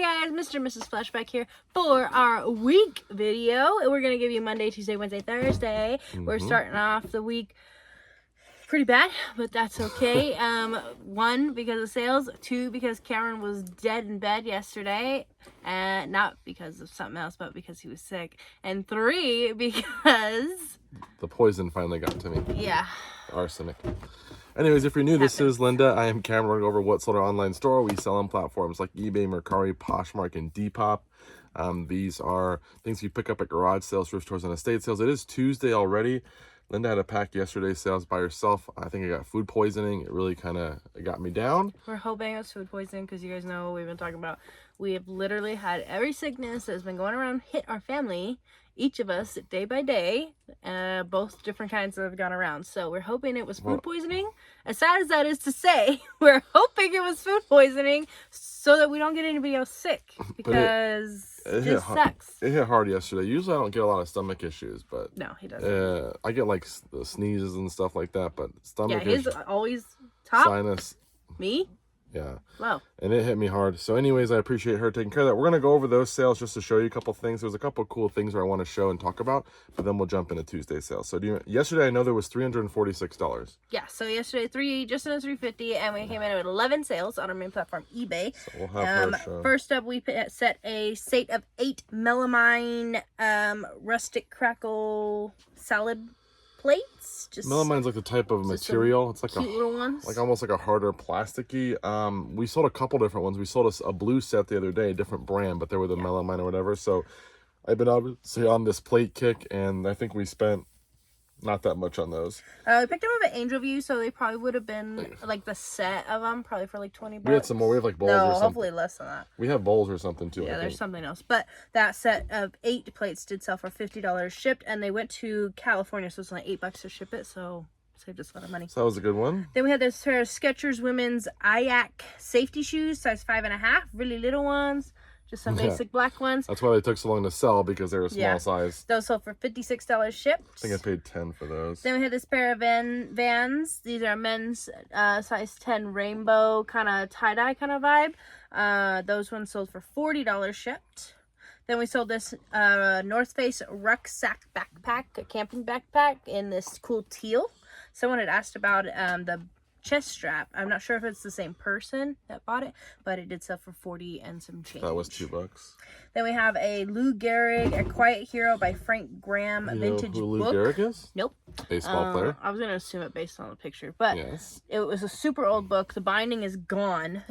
Hey guys, Mr. and Mrs. Flashback here for our week video. We're going to give you Monday, Tuesday, Wednesday, Thursday. We're starting off the week pretty bad, but that's okay. One, because of sales. Two, because Cameron was dead in bed yesterday. And not because of something else, but because he was sick. And three, because... the poison finally got to me. Yeah. Arsenic. Anyways, if you're new, this is Linda. I am Cameron. We're going to go over what's sold our online store. We sell on platforms like eBay, Mercari, Poshmark, and Depop. These are things you pick up at garage sales, thrift stores, and estate sales. It is Tuesday already. Linda had to pack yesterday's sales by herself. I think I got food poisoning. It really kind of got me down. We're hoping it's food poisoning because you guys know what we've been talking about. We have literally had every sickness that has been going around hit our family, each of us, day by day. Both different kinds that have gone around. So we're hoping it was food poisoning. As sad as that is to say, we're hoping it was food poisoning so that we don't get anybody else sick, because it just sucks. It hit hard yesterday. Usually I don't get a lot of stomach issues, but no, he doesn't. I get like the sneezes and stuff like that, but stomach issues. Yeah, he's always top. Sinus. Me? Yeah. Wow. And it hit me hard. So anyways, I appreciate her taking care of that. We're going to go over those sales just to show you a couple things. There's a couple cool things that I want to show and talk about, but then we'll jump into Tuesday's sales. So yesterday I know there was $346. Yeah, so yesterday just under $350, and we came in with 11 sales on our main platform, eBay. So we'll have her show. First up, we set a set of 8 melamine rustic crackle salad plates. Melamine's like the type of material. It's like little ones. Like almost like a harder plasticky. We sold a couple different ones. We sold a blue set the other day, a different brand, but they were the melamine or whatever. So I've been obviously on this plate kick, and I think we spent not that much on those. We picked them up at Angel View, so they probably would have been like the set of them, probably for like $20. We had some more. We have like bowls or something. Hopefully less than that. We have bowls or something too. Yeah, there's something else. But that set of 8 plates did sell for $50 shipped, and they went to California, so it's only $8 to ship it. So saved us a lot of money. So that was a good one. Then we had this pair of Skechers women's Ayak safety shoes, size 5.5, really little ones. Just some basic black ones. That's why they took so long to sell, because they were a small size. Those sold for $56 shipped. I think I paid $10 for those. Then we had this pair of Vans. These are men's size 10 rainbow kind of tie-dye kind of vibe. Those ones sold for $40 shipped. Then we sold this North Face rucksack backpack, a camping backpack in this cool teal. Someone had asked about the chest strap. I'm not sure if it's the same person that bought it, but it did sell for $40 and some change. That was $2. Then we have a Lou Gehrig, A Quiet Hero by Frank Graham vintage book. Lou Gehrig is? Nope. Baseball player. I was gonna assume it based on the picture, but yes. It was a super old book. The binding is gone,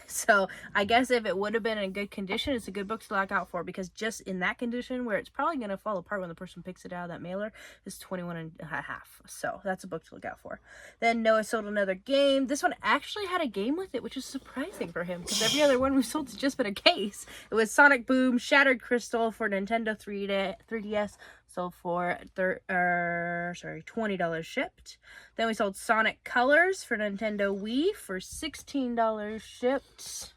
so I guess if it would have been in good condition, it's a good book to look out for, because just in that condition, where it's probably gonna fall apart when the person picks it out of that mailer, is 21 and a half. So that's a book to look out for. Then Noah sold another game. This one actually had a game with it, which is surprising for him, because every other one we sold has just been a case. It was Sonic Boom Shattered Crystal for Nintendo 3DS. Sold for $20 shipped. Then we sold Sonic Colors for Nintendo Wii for $16 shipped.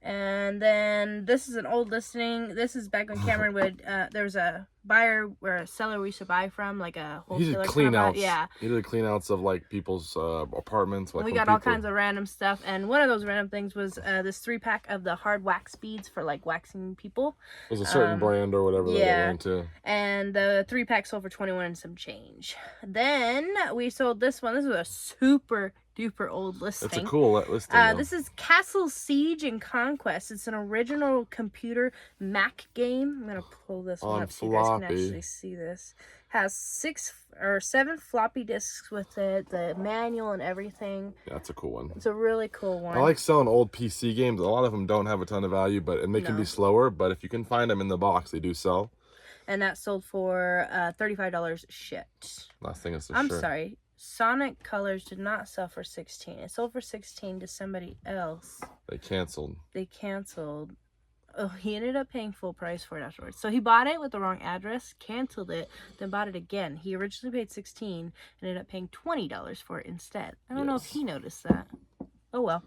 And then this is an old listing. This is back when Cameron would, there was a buyer or a seller we used to buy from, like a wholesaler. He did clean outs. Yeah. He did clean outs of like people's apartments. Like we got all kinds of random stuff. And one of those random things was this 3-pack of the hard wax beads for like waxing people. It was a certain brand or whatever that they went to. And the 3-pack sold for 21 and some change. Then we sold this one. This was a super duper old listing. It's a cool listing. This is Castle Siege and Conquest. It's an original computer Mac game. I'm gonna pull this one up so you guys can actually see this. Has 6 or 7 floppy disks with it, the manual and everything. Yeah, it's a cool one. It's a really cool one. I like selling old PC games. A lot of them don't have a ton of value, and they can be slower. But if you can find them in the box, they do sell. And that sold for $35 shipped. Last thing is I'm sorry. Sonic Colors did not sell for $16. It sold for $16 to somebody else. They canceled. Oh, he ended up paying full price for it afterwards. So he bought it with the wrong address, canceled it, then bought it again. He originally paid $16 and ended up paying $20 for it instead. I don't know if he noticed that. Oh well.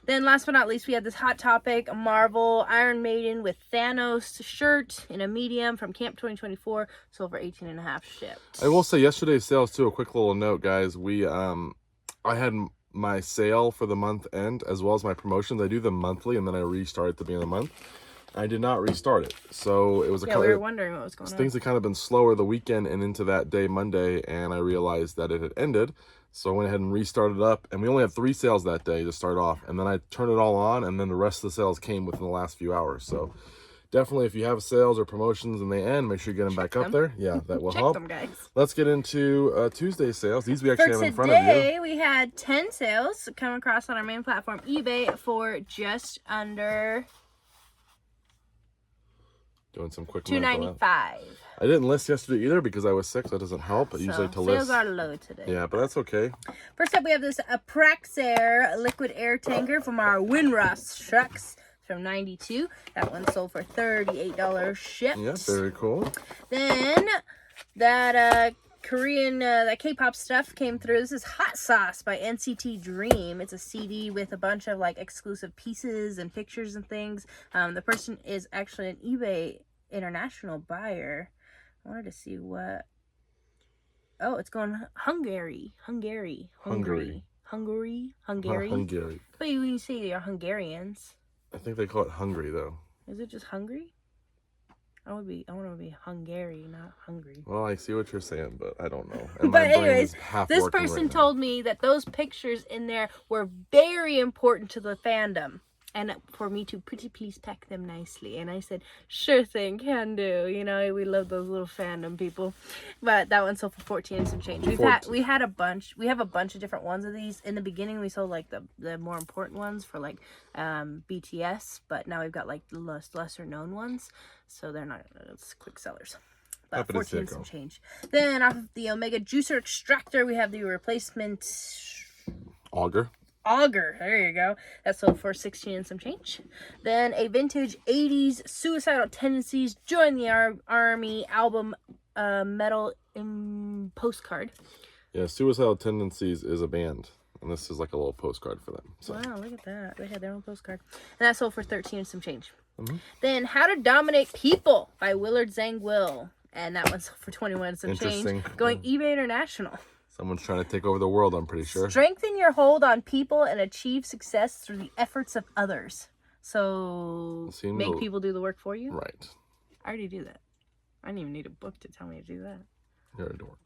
Then last but not least, we had this Hot Topic Marvel Iron Maiden with Thanos shirt in a medium from Camp 2024, sold for $18.50 shipped. I will say yesterday's sales too, a quick little note, guys. I had my sale for the month end as well as my promotions. I do them monthly and then I restart at the beginning of the month. I did not restart it, so it was we were wondering what was going on. Things had kind of been slower the weekend and into that day Monday, and I realized that it had ended. So I went ahead and restarted up, and we only had 3 sales that day to start off, and then I turned it all on, and then the rest of the sales came within the last few hours. So definitely, if you have sales or promotions and they end, make sure you get them back up there. Yeah, that will help. Check them, guys. Let's get into Tuesday sales. These we actually have in front of you. Today, we had 10 sales come across on our main platform, eBay, for just under doing some quick $295. I didn't list yesterday either because I was sick, so that doesn't help. But usually to list. Sales are low today. Yeah, but that's okay. First up, we have this Praxair liquid air tanker from our Winross trucks from 92. That one sold for $38 shipped. Yeah, very cool. Then that Korean, that K-pop stuff came through. This is Hot Sauce by NCT Dream. It's a CD with a bunch of like exclusive pieces and pictures and things. The person is actually an eBay international buyer. I wanted to see what. Oh, it's going Hungary. Huh, Hungary. But when you say you're Hungarians, I think they call it Hungary though. is it just hungry? I want to be Hungary, not hungry. Well, I see what you're saying, but I don't know. And but anyways, this person told me that those pictures in there were very important to the fandom, and for me to pretty please pack them nicely. And I said, sure thing, can do. You know, we love those little fandom people. But that one sold for 14 and some change. We have a bunch of different ones of these. In the beginning, we sold like the more important ones for like BTS, but now we've got like the lesser known ones, so they're not it's quick sellers. But 14 and some change. Then off of the Omega Juicer Extractor, we have the replacement Auger, there you go. That sold for 16 and some change. Then a vintage 80s Suicidal Tendencies Join the Army album metal postcard. Yeah, Suicidal Tendencies is a band, and this is like a little postcard for them. So. Wow, look at that. They had their own postcard. And that sold for 13 and some change. Then How to Dominate People by Willard Zangwill. And that one sold for 21 and some change. Going eBay International. Someone's trying to take over the world, I'm pretty sure. Strengthen your hold on people and achieve success through the efforts of others. So, make people do the work for you? Right. I already do that. I didn't even need a book to tell me to do that. You're a dork.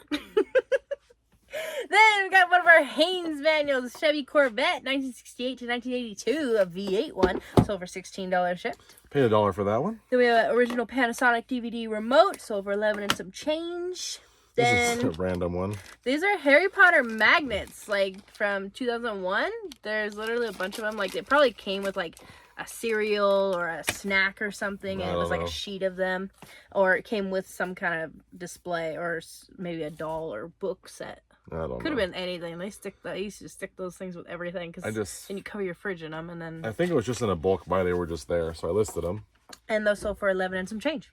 Then we got one of our Haynes manuals, Chevy Corvette, 1968 to 1982, a V8 one. Sold for $16 shipped. Paid $1 for that one. Then we have an original Panasonic DVD remote, sold for 11 and some change. Then, this is a random one. These are Harry Potter magnets, like from 2001. There's literally a bunch of them. Like, it probably came with like a cereal or a snack or something, and it was like a sheet of them, or it came with some kind of display or maybe a doll or book set. I don't know. Could have been anything. They used to stick those things with everything because then you cover your fridge in them, and then I think it was just in a bulk buy. They were just there, so I listed them. And those sold for 11 and some change.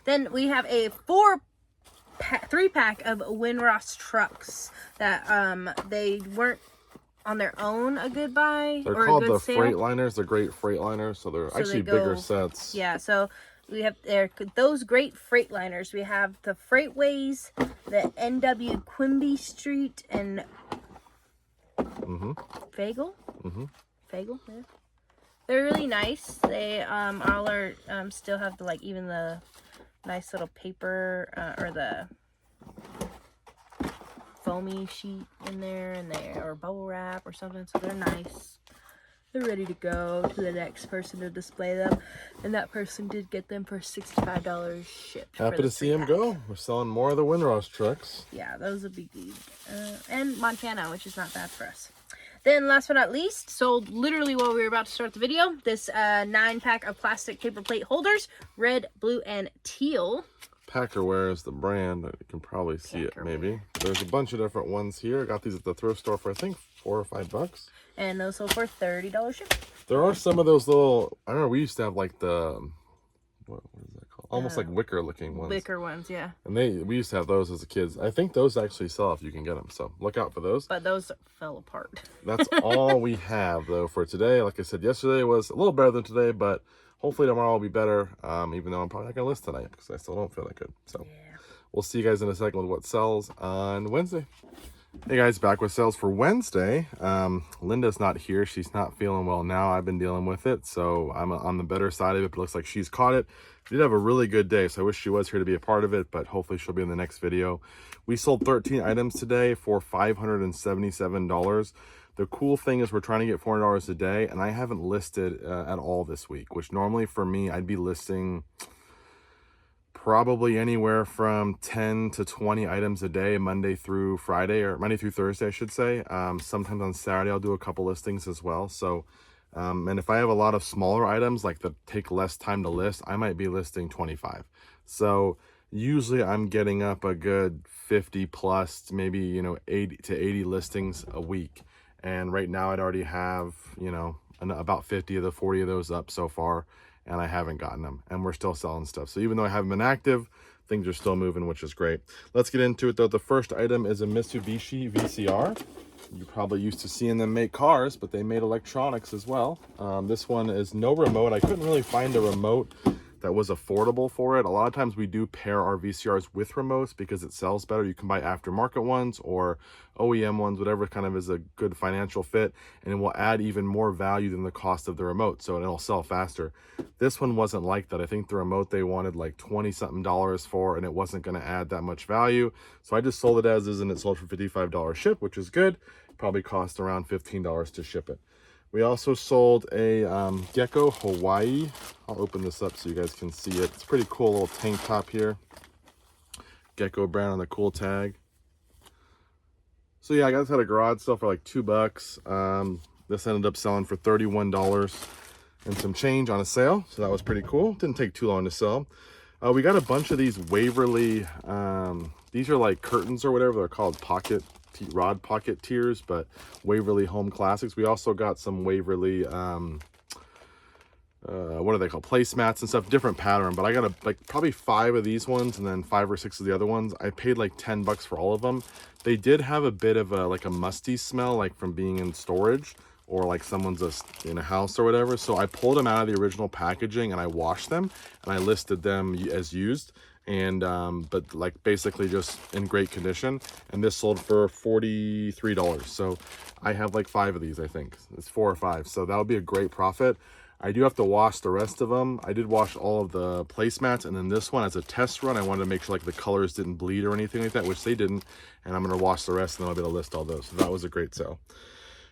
Then we have a 3-pack of Winross trucks that they weren't on their own a good buy. They're called the Freightliners. They're great Freightliners, so they're actually bigger sets. Yeah, so we have those great Freightliners. We have the Freightways, the NW Quimby Street, and Fagel. Fagel, yeah. They're really nice. They all are still have the even the nice little paper or the foamy sheet in there, and or bubble wrap or something. So they're nice. They're ready to go to the next person to display them, and that person did get them for $65 shipped. Happy to see him go. We're selling more of the Winross trucks. Yeah, those would be good. And Montana, which is not bad for us. Then, last but not least, sold literally while we were about to start the video, this 9-pack of plastic paper plate holders, red, blue, and teal. Packerware is the brand. You can probably see it, maybe. There's a bunch of different ones here. I got these at the thrift store for, I think, $4 or $5. And those sold for $30 shipped. There are some of those little, I remember we used to have like the, what is that called? Almost like wicker looking ones. Wicker ones, yeah. And we used to have those as a kids. I think those actually sell if you can get them. So look out for those. But those fell apart. That's all we have though for today. Like I said, yesterday was a little better than today, but hopefully tomorrow will be better. Even though I'm probably not going to list tonight because I still don't feel that good. So we'll see you guys in a second with what sells on Wednesday. Hey guys, back with sales for Wednesday. Linda's not here. She's not feeling well now. I've been dealing with it, so I'm on the better side of it, but it looks like she's caught it. She did have a really good day, so I wish she was here to be a part of it, but hopefully she'll be in the next video. We sold 13 items today for $577. The cool thing is we're trying to get $400 a day, and I haven't listed at all this week, which normally for me, I'd be listing probably anywhere from 10 to 20 items a day, Monday through Friday, or Monday through Thursday, I should say. Sometimes on Saturday, I'll do a couple listings as well. So, and if I have a lot of smaller items, like that take less time to list, I might be listing 25. So usually I'm getting up a good 50 plus, maybe, 80 to 80 listings a week. And right now I'd already have, about 50 of the 40 of those up so far, and I haven't gotten them, and we're still selling stuff. So even though I haven't been active, things are still moving, which is great. Let's get into it though. The first item is a Mitsubishi VCR. You're probably used to seeing them make cars, but they made electronics as well. This one is no remote. I couldn't really find a remote that was affordable for it. A lot of times we do pair our VCRs with remotes because it sells better. You can buy aftermarket ones or OEM ones, whatever kind of is a good financial fit, and it will add even more value than the cost of the remote, so it'll sell faster. This one wasn't like that. I think the remote they wanted like 20 something dollars for, and it wasn't going to add that much value, so I just sold it as is, and it sold for $55 ship, which is good. Probably cost around $15 to ship it. We also sold a Gecko Hawaii. I'll open this up so you guys can see it. It's a pretty cool little tank top here. Gecko brand on the cool tag. So yeah, I got this at a garage sale for like $2. This ended up selling for $31 and some change on a sale. So that was pretty cool. Didn't take too long to sell. We got a bunch of these Waverly, these are like curtains or whatever. They're called rod pocket tiers, but Waverly Home Classics. We also got some Waverly what are they called, placemats and stuff, different pattern, but I got probably 5 of these ones and then 5 or 6 of the other ones. I paid like $10 for all of them. They did have a bit of a musty smell, like from being in storage or like someone's in a house or whatever. So I pulled them out of the original packaging and I washed them and I listed them as used, and but like basically just in great condition, and this sold for $43. So I have like 5 of these. I think it's 4 or 5, so that would be a great profit. I do have to wash the rest of them. I did wash all of the placemats, and then this one as a test run, I wanted to make sure like the colors didn't bleed or anything like that, which they didn't, and I'm going to wash the rest and then I'll be able to list all those. So that was a great sale.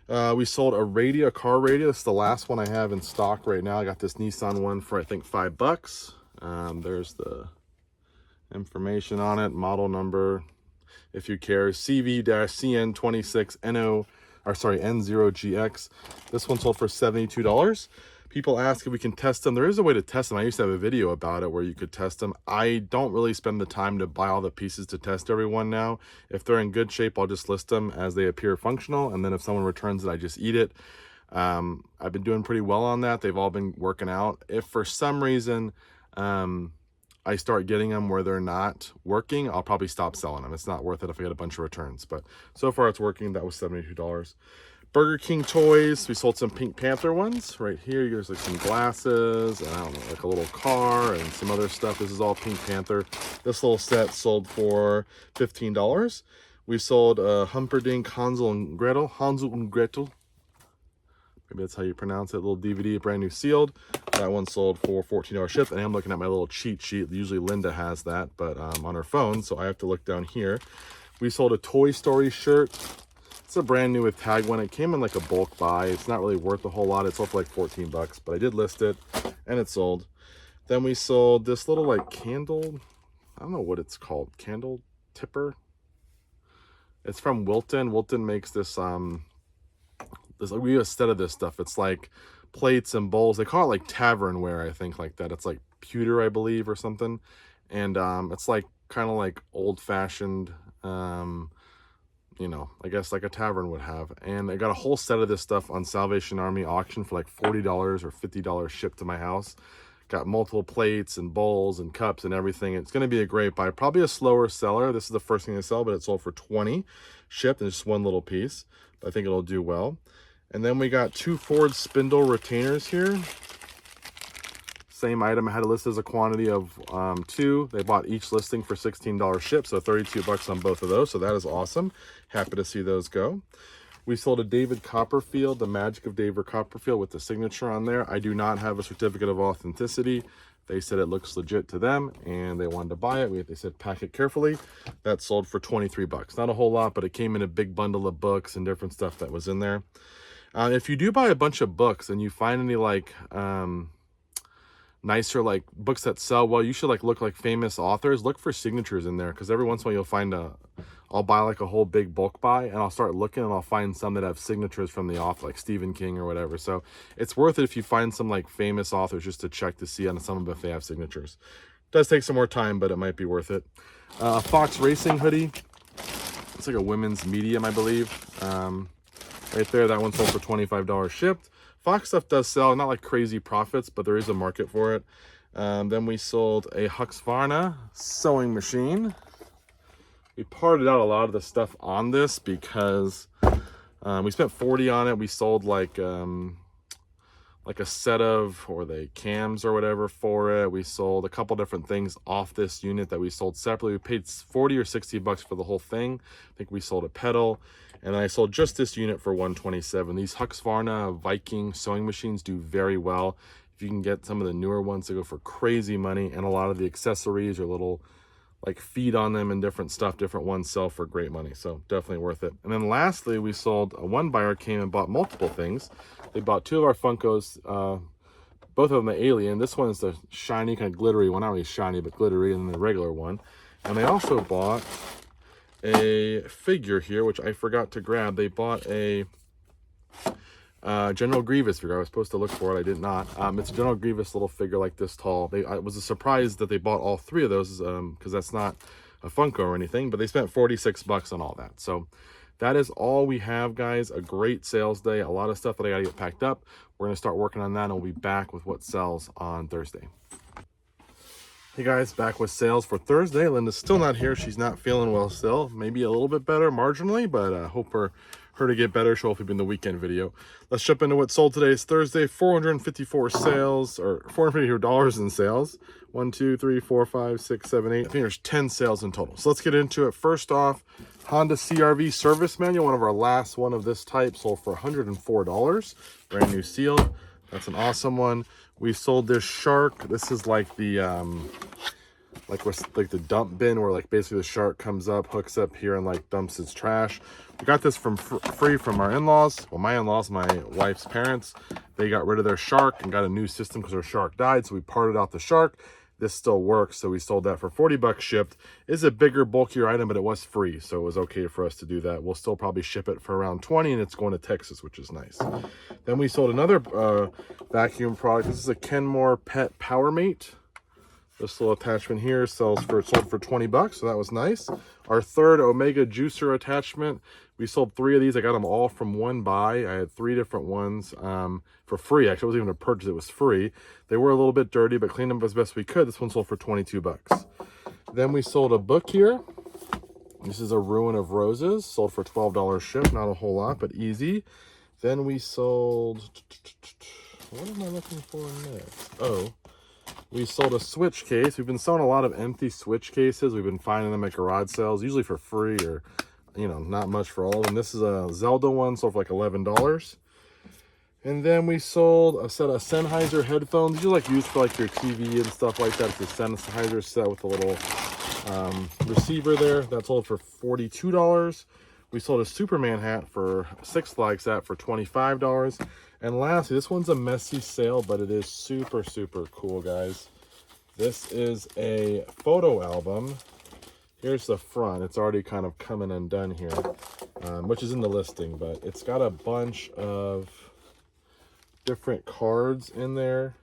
We sold a car radio. This is the last one I have in stock right now. I got this Nissan one for I think $5. There's the information on it, model number, if you care, CV-CN26N0GX. This one sold for $72. People ask if we can test them. There is a way to test them. I used to have a video about it where you could test them. I don't really spend the time to buy all the pieces to test everyone now. If they're in good shape, I'll just list them as they appear functional, and then if someone returns it, I just eat it. I've been doing pretty well on that. They've all been working out. If for some reason I start getting them where they're not working, I'll probably stop selling them. It's not worth it if I get a bunch of returns, but so far it's working. That was $72. Burger King toys. We sold some Pink Panther ones right here. There's like some glasses and I don't know, like a little car and some other stuff. This is all Pink Panther. This little set sold for $15. We sold Humperdinck Hansel and Gretel. Maybe that's how you pronounce it. Little DVD, brand new sealed. That one sold for $14 shipped. And I'm looking at my little cheat sheet. Usually Linda has that, but on her phone, so I have to look down here. We sold a Toy Story shirt. It's a brand new with tag one. It came in like a bulk buy. It's not really worth a whole lot. It sold for like $14, but I did list it and it sold. Then we sold this little like candle. I don't know what it's called. Candle tipper. It's from Wilton. Wilton makes this we have a set of this stuff. It's like plates and bowls. They call it like tavernware, I think, like that. It's like pewter, I believe, or something. And it's like kind of like old-fashioned, I guess like a tavern would have. And I got a whole set of this stuff on Salvation Army auction for like $40 or $50 shipped to my house. Got multiple plates and bowls and cups and everything. It's going to be a great buy. Probably a slower seller. This is the first thing to sell, but it sold for $20 shipped, and just one little piece. But I think it'll do well. And then we got 2 Ford spindle retainers here. Same item. I had it listed as a quantity of 2. They bought each listing for $16 ship, so 32 bucks on both of those. So that is awesome. Happy to see those go. We sold a David Copperfield, the Magic of David Copperfield with the signature on there. I do not have a certificate of authenticity. They said it looks legit to them and they wanted to buy it. They said pack it carefully. That sold for 23 bucks. Not a whole lot, but it came in a big bundle of books and different stuff that was in there. If you do buy a bunch of books and you find any like nicer like books that sell well, you should like look like famous authors. Look for signatures in there, because every once in a while you'll find I'll buy like a whole big bulk buy and I'll start looking and I'll find some that have signatures from the author, like Stephen King or whatever. So it's worth it if you find some like famous authors, just to check to see on some of them if they have signatures. It does take some more time, but it might be worth it. Fox Racing hoodie. It's like a women's medium, I believe. Right there, that one sold for $25 shipped. Fox stuff does sell, not like crazy profits, but there is a market for it. Then we sold a Husqvarna sewing machine. We parted out a lot of the stuff on this because we spent 40 on it. We sold like a set of, or the cams or whatever for it. We sold a couple different things off this unit that we sold separately. We paid 40 or 60 bucks for the whole thing. I think we sold a pedal, and I sold just this unit for 127. These Husqvarna Viking sewing machines do very well. If you can get some of the newer ones, they go for crazy money, and a lot of the accessories or little like feet on them and different stuff, different ones sell for great money. So definitely worth it. And then lastly, we sold, one buyer came and bought multiple things. They bought 2 of our Funkos, both of them the Alien. This one is the shiny, kind of glittery one. Not really shiny, but glittery, and then the regular one. And they also bought a figure here, which I forgot to grab. They bought a General Grievous figure. I was supposed to look for it, I did not. It's a General Grievous little figure like this tall. It was a surprise that they bought all 3 of those, because that's not a Funko or anything, but they spent 46 bucks on all that. So that is all we have, guys. A great sales day. A lot of stuff that I gotta get packed up. We're gonna start working on that, and we'll be back with what sells on Thursday. Hey guys, back with sales for Thursday. Linda's still not here. She's not feeling well still. Maybe a little bit better marginally, but hope for her to get better. She'll hopefully be in the weekend video. Let's jump into what sold today. It's Thursday. 454 sales, or $454 in sales. 1, 2, 3, 4, 5, 6, 7, 8. I think there's 10 sales in total. So let's get into it. First off, Honda CRV service manual, one of our last one of this type, sold for $104. Brand new sealed. That's an awesome one. We sold this shark. This is like the like the dump bin, where like basically the shark comes up, hooks up here, and like dumps its trash. We got this from free from our in-laws. Well, my in-laws, my wife's parents, they got rid of their shark and got a new system because their shark died. So we parted out the shark. This still works, so we sold that for 40 bucks shipped. It's a bigger, bulkier item, but it was free, so it was okay for us to do that. We'll still probably ship it for around 20, and it's going to Texas, which is nice. Then we sold another vacuum product. This is a Kenmore Pet Power Mate. This little attachment here sold for 20 bucks, so that was nice. Our third Omega juicer attachment. We sold 3 of these. I got them all from one buy. I had 3 different ones for free. Actually, it wasn't even a purchase. It was free. They were a little bit dirty, but cleaned them as best we could. This one sold for 22 bucks. Then we sold a book here. This is A Ruin of Roses. Sold for $12 shipped. Not a whole lot, but easy. Then we sold... What am I looking for next? Oh... We sold a switch case. We've been selling a lot of empty switch cases. We've been finding them at garage sales, usually for free, or, you know, not much for all of them. This is a Zelda one, sold for like $11. And then we sold a set of Sennheiser headphones. These are like used for like your TV and stuff like that. It's a Sennheiser set with a little receiver there. That sold for $42. We sold a Superman hat for Six Flags hat for $25. And lastly, this one's a messy sale, but it is super, super cool, guys. This is a photo album. Here's the front. It's already kind of coming undone here, which is in the listing, but it's got a bunch of different cards in there.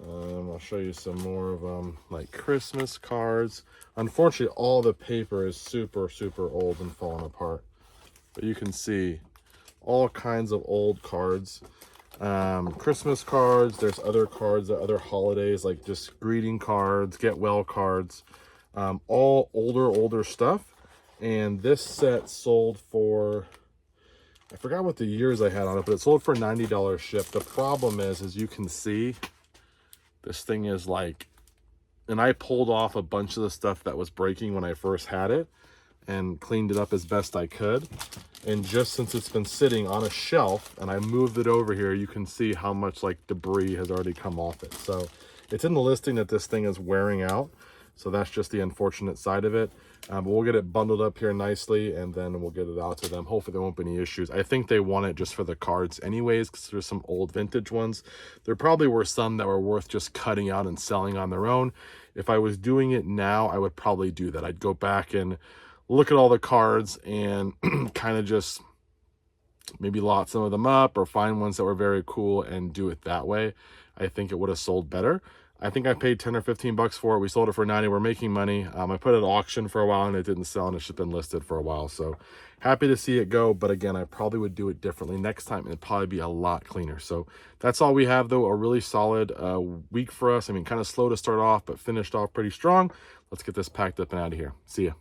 I'll show you some more of them, like Christmas cards. Unfortunately, all the paper is super, super old and falling apart, but you can see all kinds of old cards, Christmas cards. There's other cards, other holidays, like just greeting cards, get well cards, all older stuff. And this set sold for, I forgot what the years I had on it, but it sold for $90 shipped. The problem is, as you can see, this thing is like, and I pulled off a bunch of the stuff that was breaking when I first had it and cleaned it up as best I could. And just since it's been sitting on a shelf and I moved it over here, you can see how much like debris has already come off it. So it's in the listing that this thing is wearing out. So that's just the unfortunate side of it. But we'll get it bundled up here nicely, and then we'll get it out to them. Hopefully there won't be any issues. I think they want it just for the cards anyways, because there's some old vintage ones. There probably were some that were worth just cutting out and selling on their own. If I was doing it now, I would probably do that. I'd go back and look at all the cards and kind of just maybe lot some of them up or find ones that were very cool and do it that way. I think it would have sold better. I think I paid 10 or 15 bucks for it. We sold it for 90. We're making money. I put it at auction for a while and it didn't sell, and it's just been listed for a while. So happy to see it go. But again, I probably would do it differently next time. It'd probably be a lot cleaner. So that's all we have, though. A really solid week for us. I mean, kind of slow to start off, but finished off pretty strong. Let's get this packed up and out of here. See ya.